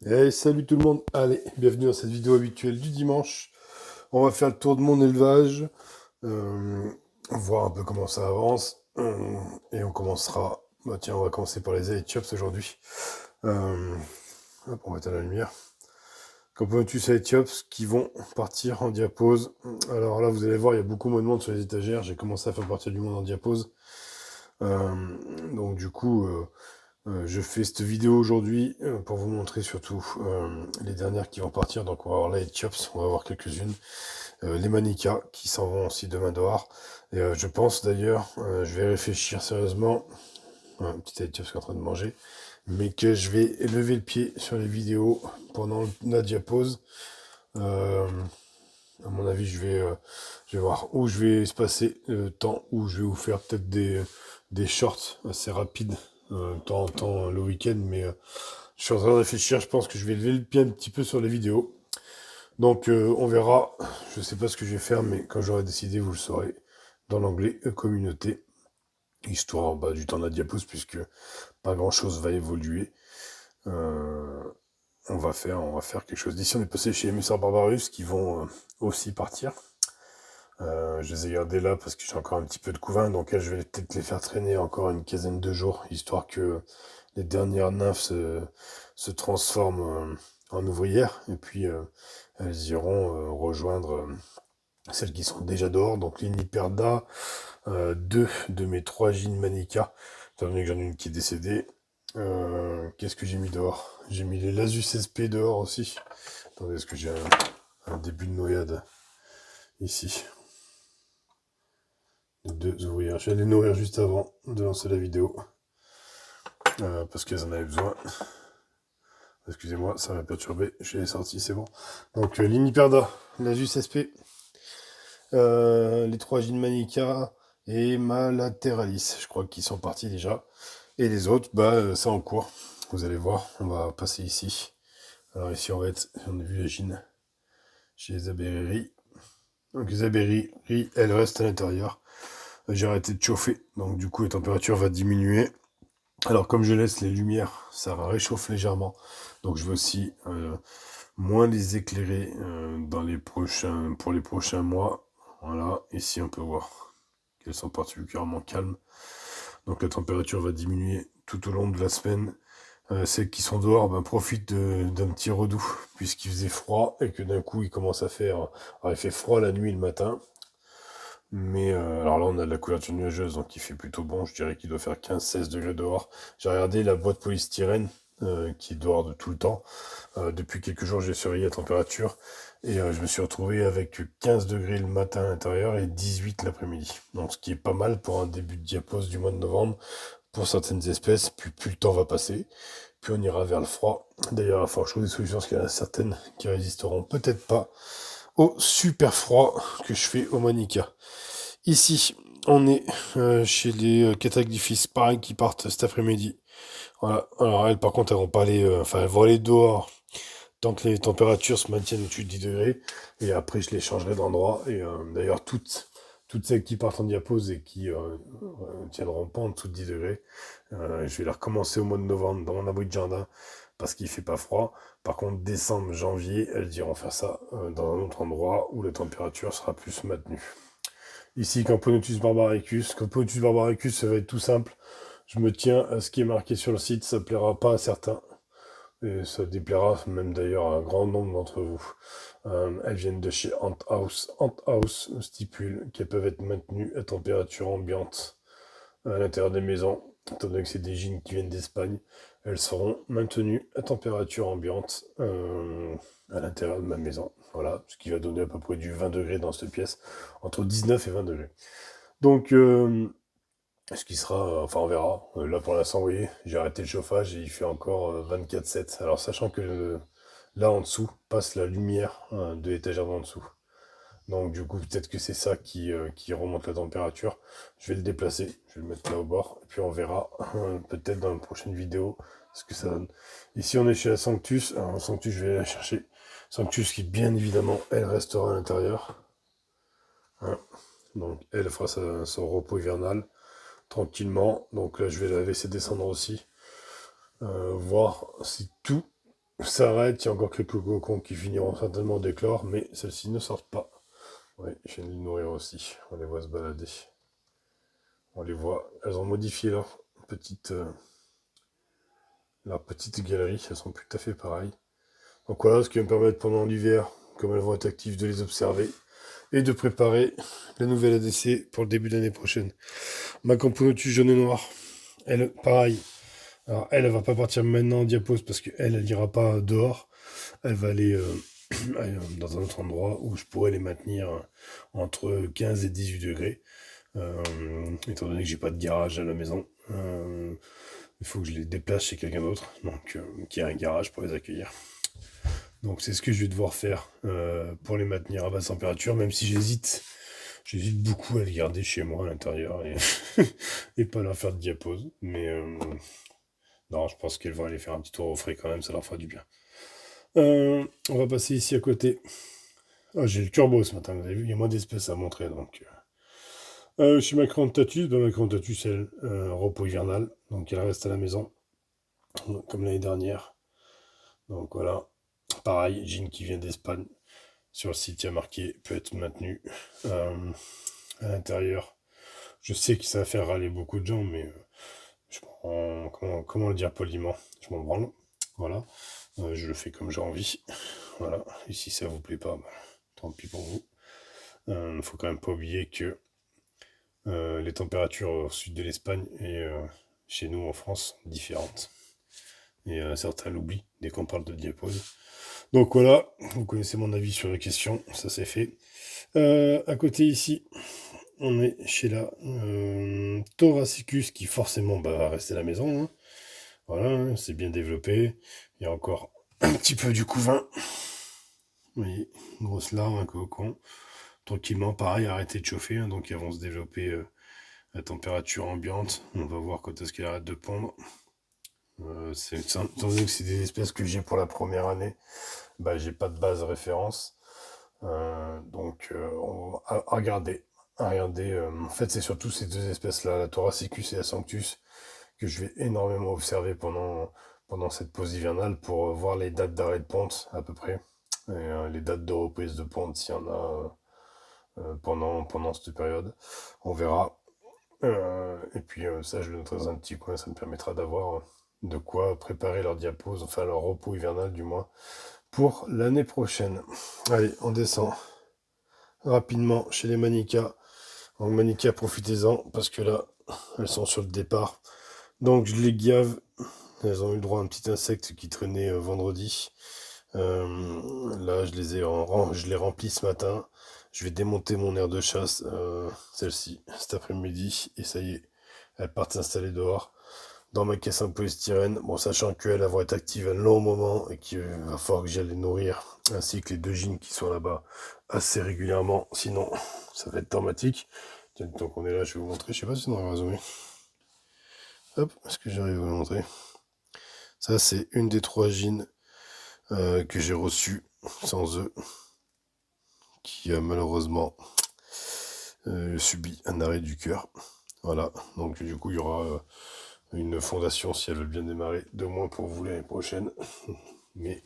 Hey, salut tout le monde, allez, bienvenue dans cette vidéo habituelle du dimanche. On va faire le tour de mon élevage, euh, voir un peu comment ça avance, et on commencera, bah tiens, on va commencer par les Aethiopes aujourd'hui. Euh, Hop, on va éteindre la lumière. Comme Pontus Aethiopes qui vont partir en diapose. Alors là, vous allez voir, il y a beaucoup moins de monde sur les étagères, j'ai commencé à faire partir du monde en diapose. Euh, donc du coup... je fais cette vidéo aujourd'hui pour vous montrer surtout les dernières qui vont partir. Donc on va voir la Chops, on va voir quelques-unes. Les Manika qui s'en vont aussi demain dehors. Et je pense d'ailleurs, je vais réfléchir sérieusement, un petit Chops qui est en train de manger, mais que je vais lever le pied sur les vidéos pendant la diapose. Euh, à mon avis, je vais voir où je vais se passer le temps, où je vais vous faire peut-être des shorts assez rapides, de temps en temps le week-end, mais je suis en train de réfléchir, je pense que je vais lever le pied un petit peu sur les vidéos. Donc on verra, je sais pas ce que je vais faire, mais quand j'aurai décidé, vous le saurez, dans l'onglet communauté, histoire bah, du temps de la diapose, puisque pas grand-chose va évoluer. Euh, on va faire quelque chose. D'ici, on est passé chez Émissar Barbarus, qui vont aussi partir. Je les ai gardés là parce que j'ai encore un petit peu de couvain, donc je vais peut-être les faire traîner encore une quinzaine de jours, histoire que les dernières nymphes se transforment en ouvrières, et puis elles iront rejoindre celles qui sont déjà dehors, donc l'Iniperda, deux de mes trois Gin Manica, étant donné que j'en ai une qui est décédée. Qu'est-ce que j'ai mis dehors? J'ai mis les Lasus SP dehors aussi. Attendez, est-ce que j'ai un début de noyade ici? Deux ouvrières. Je vais les nourrir juste avant de lancer la vidéo. Parce qu'elles en avaient besoin. Excusez-moi, ça m'a perturbé. Je l'ai sorti, c'est bon. Donc, l'Iniperda, l'Asus SP, les trois Ginmanica et Malateralis. Je crois qu'ils sont partis déjà. Et les autres, bah, c'est en cours. Vous allez voir, on va passer ici. Alors ici, on a vu la Gine chez les Abereries. Donc les Abereries, elles restent à l'intérieur. J'ai arrêté de chauffer, donc du coup, la température va diminuer. Alors comme je laisse les lumières, ça réchauffe légèrement. Donc je vais aussi moins les éclairer pour les prochains mois. Voilà, ici on peut voir qu'elles sont particulièrement calmes. Donc la température va diminuer tout au long de la semaine. Celles qui sont dehors profitent d'un petit redout, puisqu'il faisait froid et que d'un coup il commence à faire... Alors il fait froid la nuit et le matin. Mais alors là, on a de la couverture nuageuse, donc il fait plutôt bon. Je dirais qu'il doit faire 15-16 degrés dehors. J'ai regardé la boîte polystyrène qui est dehors de tout le temps. Depuis quelques jours, j'ai surveillé la température et je me suis retrouvé avec 15 degrés le matin à l'intérieur et 18 l'après-midi. Donc ce qui est pas mal pour un début de diapause du mois de novembre pour certaines espèces. Puis plus le temps va passer, puis on ira vers le froid. D'ailleurs, il va falloir trouver des solutions parce qu'il y en a certaines qui résisteront peut-être pas au super froid que je fais au Manica. Ici, on est chez les Cataglyphis, pareil, qui partent cet après-midi. Voilà. Alors elles, par contre, elles vont pas aller, enfin, elles vont aller dehors tant que les températures se maintiennent au-dessus de 10 degrés. Et après, je les changerai d'endroit. Et d'ailleurs, toutes celles qui partent en diapose et qui tiendront pas en dessous de 10 degrés, je vais les recommencer au mois de novembre dans mon abri de jardin parce qu'il fait pas froid. Par contre, décembre, janvier, elles iront faire ça dans un autre endroit où la température sera plus maintenue. Ici, Camponotus barbaricus. Camponotus barbaricus, ça va être tout simple. Je me tiens à ce qui est marqué sur le site, ça plaira pas à certains. Et ça déplaira même d'ailleurs à un grand nombre d'entre vous. Elles viennent de chez Ant House. Ant House stipule qu'elles peuvent être maintenues à température ambiante à l'intérieur des maisons. Étant donné que c'est des gines qui viennent d'Espagne, elles seront maintenues à température ambiante à l'intérieur de ma maison. Voilà, ce qui va donner à peu près du 20 degrés dans cette pièce, entre 19 et 20 degrés. Donc, ce qui sera, enfin on verra. Là pour l'instant, vous voyez, j'ai arrêté le chauffage et il fait encore 24,7. Alors sachant que là en dessous passe la lumière de l'étagère d'en dessous. Donc du coup, peut-être que c'est ça qui remonte la température. Je vais le déplacer, je vais le mettre là au bord, et puis on verra peut-être dans la prochaine vidéo ce que ça donne. Ici, on est chez la Sanctus. Alors, la Sanctus, je vais aller la chercher. Sanctus qui, bien évidemment, elle restera à l'intérieur. Hein. Donc, elle fera son repos hivernal tranquillement. Donc là, je vais la laisser descendre aussi. Voir si tout s'arrête. Il y a encore quelques cocons qui finiront certainement d'éclore, mais celles-ci ne sortent pas. Oui, je viens de les nourrir aussi. On les voit se balader. On les voit. Elles ont modifié petite, leur petite galerie. Elles sont plus tout à fait pareilles. Donc voilà, ce qui va me permettre pendant l'hiver, comme elles vont être actives, de les observer et de préparer la nouvelle ADC pour le début de l'année prochaine. Ma Camponotus jaune et noir, elle, pareil. Alors elle va pas partir maintenant en diapose parce qu'elle, elle ira pas dehors. Elle va aller dans un autre endroit où je pourrais les maintenir entre 15 et 18 degrés. Étant donné que j'ai pas de garage à la maison, il faut que je les déplace chez quelqu'un d'autre, donc qui a un garage pour les accueillir. Donc c'est ce que je vais devoir faire pour les maintenir à basse température, même si j'hésite. J'hésite beaucoup à les garder chez moi à l'intérieur et pas leur faire de diapose. Mais non, je pense qu'elles vont aller faire un petit tour au frais quand même, ça leur fera du bien. On va passer ici à côté. Ah, j'ai le turbo ce matin, vous avez vu, il y a moins d'espèces à montrer. Donc, chez ma Crantatus, ma Crantatus, elle, repos hivernal, donc elle reste à la maison, comme l'année dernière. Donc voilà, pareil, jean qui vient d'Espagne. Sur le site, il y a marqué peut être maintenu à l'intérieur. Je sais que ça va faire râler beaucoup de gens, mais comment le dire poliment? Je m'en branle. Voilà. Je le fais comme j'ai envie. Voilà. Et si ça vous plaît pas, bah, tant pis pour vous. Faut quand même pas oublier que les températures au sud de l'Espagne et chez nous en France sont différentes. Et certains l'oublient dès qu'on parle de diapause. Donc voilà, vous connaissez mon avis sur la question, ça c'est fait. À côté ici, on est chez la Thoracicus qui forcément va rester à la maison. Hein. Voilà, c'est bien développé. Il y a encore un petit peu du couvain. Vous voyez, une grosse larve, un cocon. Tranquillement, pareil, arrêtez de chauffer. Hein, donc elles vont se développer à température ambiante. On va voir quand est-ce qu'elle arrête de pondre. Étant donné que c'est des espèces que j'ai pour la première année, bah, j'ai pas de base référence. Donc on va regarder. En fait, c'est surtout ces deux espèces-là, la Thoracicus et la Sanctus, que je vais énormément observer pendant cette pause hivernale pour voir les dates d'arrêt de ponte à peu près. Et les dates de reprise de ponte s'il y en a pendant cette période. On verra. Et puis ça, je le noterai dans un petit coin, ça me permettra d'avoir de quoi préparer leur diapose, enfin leur repos hivernal du moins, pour l'année prochaine. Allez, on descend rapidement chez les Manicas. Donc Manicas, profitez-en, parce que là, elles sont sur le départ. Donc je les gave. Elles ont eu le droit à un petit insecte qui traînait vendredi. Là, je les remplis ce matin. Je vais démonter mon aire de chasse, celle-ci, cet après-midi. Et ça y est, elles partent s'installer dehors. Dans ma caisse en polystyrène, bon, sachant qu'elles vont être actives un long moment et qu'il va falloir que j'aille les nourrir, ainsi que les deux jeans qui sont là-bas assez régulièrement, sinon ça va être dramatique. Tiens, tant qu'on est là, je vais vous montrer, je sais pas si on va zoomer. Hop, est-ce que j'arrive à vous montrer? Ça, c'est une des 3 jeans que j'ai reçues sans eux, qui a malheureusement subi un arrêt du cœur. Voilà, donc du coup, il y aura une fondation, si elle veut bien démarrer, de moins pour vous l'année prochaine. Mais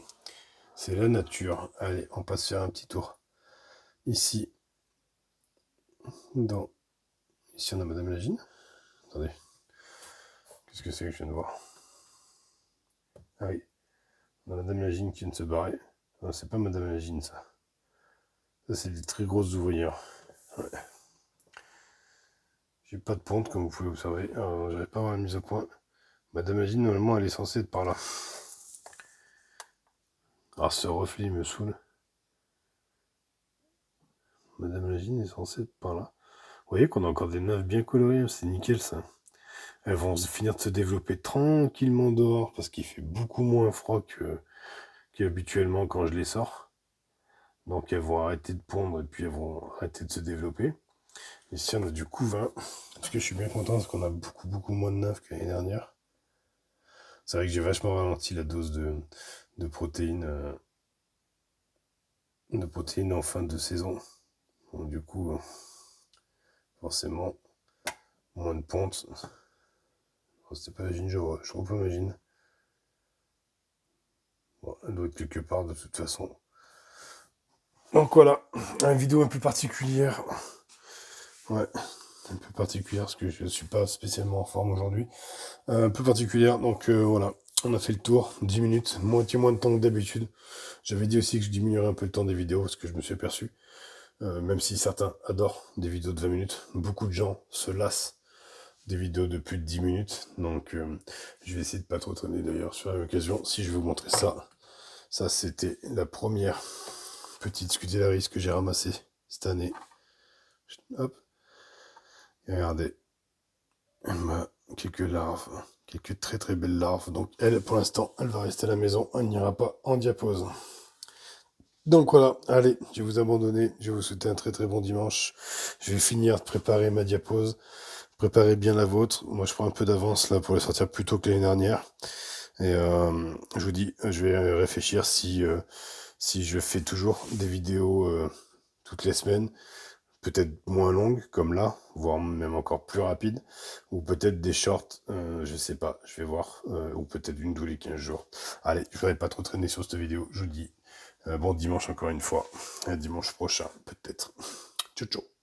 c'est la nature. Allez, on passe faire un petit tour. Ici, ici on a Madame Lagine. Attendez. Qu'est-ce que c'est que je viens de voir? Ah oui. On a Madame Lagine qui vient de se barrer. Non, c'est pas Madame Lagine, ça. Ça, c'est des très grosses ouvrières. Ouais. J'ai pas de ponte, comme vous pouvez observer. J'arrive pas à avoir la mise au point. Madame Lagine, normalement, elle est censée être par là. Alors, ce reflet me saoule. Madame Lagine est censée être par là. Vous voyez qu'on a encore des naves bien colorées, c'est nickel ça. Elles vont finir de se développer tranquillement dehors parce qu'il fait beaucoup moins froid qu'habituellement quand je les sors. Donc elles vont arrêter de pondre et puis elles vont arrêter de se développer. Ici on a du couvain, parce que je suis bien content parce qu'on a beaucoup moins de naves que l'année dernière. C'est vrai que j'ai vachement ralenti la dose de protéines en fin de saison. Donc du coup, forcément, moins de ponte. Oh, c'était pas la gine, je reprends ma gine. Bon, Elle doit être quelque part de toute façon. Donc voilà, une vidéo un peu particulière. Ouais, un peu particulière parce que je ne suis pas spécialement en forme aujourd'hui. Un peu particulière, donc voilà. On a fait le tour, 10 minutes, moitié moins de temps que d'habitude. J'avais dit aussi que je diminuerais un peu le temps des vidéos parce que je me suis aperçu, même si certains adorent des vidéos de 20 minutes, beaucoup de gens se lassent des vidéos de plus de 10 minutes. Donc je vais essayer de pas trop traîner d'ailleurs sur l'occasion si je vais vous montrer ça. Ça c'était la première petite Scutellaris que j'ai ramassée cette année. Hop. Et regardez. Quelques larves. Quelques très très belles larves. Donc elle, pour l'instant, elle va rester à la maison. Elle n'ira pas en diapose. Donc voilà, allez, je vais vous abandonner. Je vais vous souhaiter un très très bon dimanche. Je vais finir de préparer ma diapose. Préparez bien la vôtre. Moi, je prends un peu d'avance là pour les sortir plus tôt que l'année dernière. Et je vous dis, je vais réfléchir si je fais toujours des vidéos toutes les semaines, peut-être moins longues comme là, voire même encore plus rapides, ou peut-être des shorts, je sais pas, je vais voir, ou peut-être une tous les 15 jours. Allez, je ne voudrais pas trop traîner sur cette vidéo. Je vous dis bon dimanche encore une fois, à dimanche prochain peut-être. Ciao ciao.